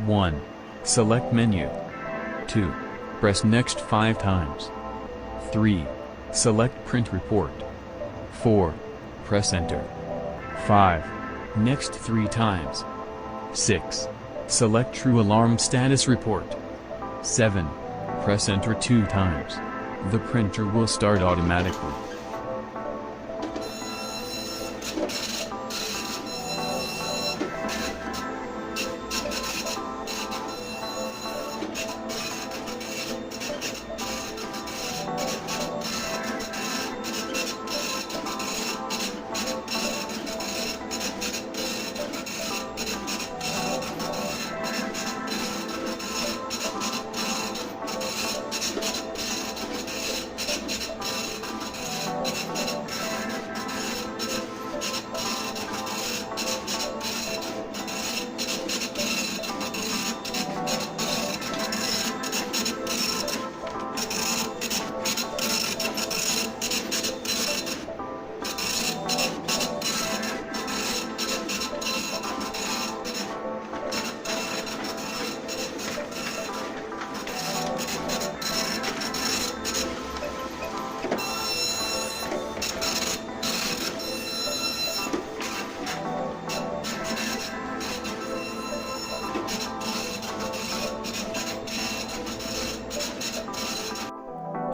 1. Select menu. 2. Press next 5 times. 3. Select print report. 4. Press enter. 5. Next 3 times. 6. Select true alarm status report. 7. Press enter 2 times. The printer will start automatically.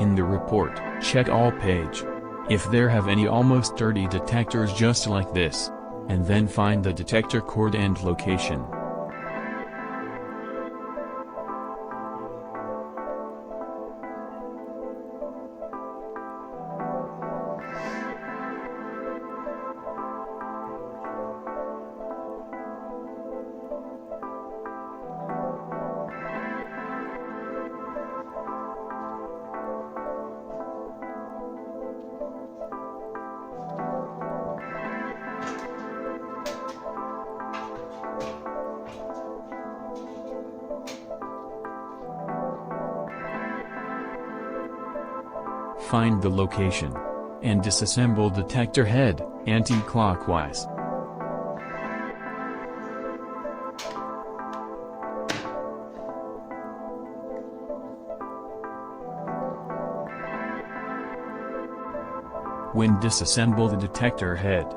In the report, check all page. If there have any almost 30 detectors just like this, and then find the detector code and location. Find the location, and disassemble detector head, anti-clockwise. When disassemble the detector head,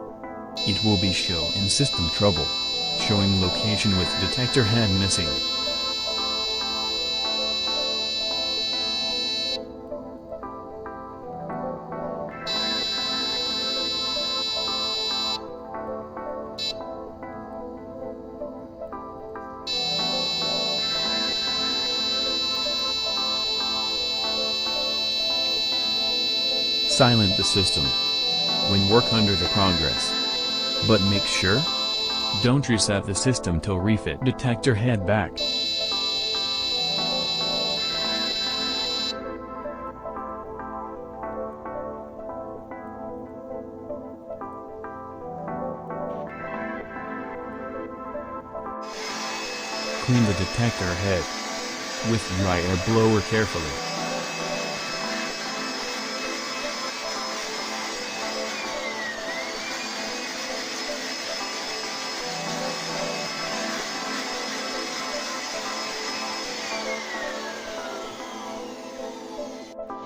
it will be show in system trouble, showing location with detector head missing. Silent the system when work under the progress. But make sure, don't reset the system till refit detector head back. Clean the detector head with dry air blower carefully.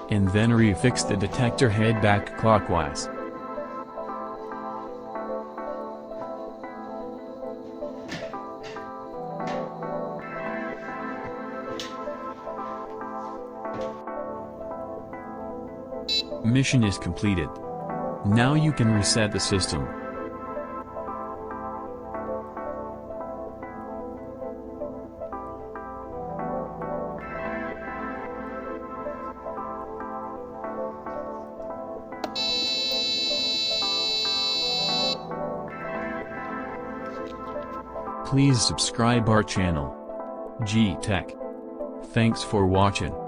And then refix the detector head back clockwise. Mission is completed. Now you can reset the system. Please subscribe our channel, G Tech. Thanks for watching.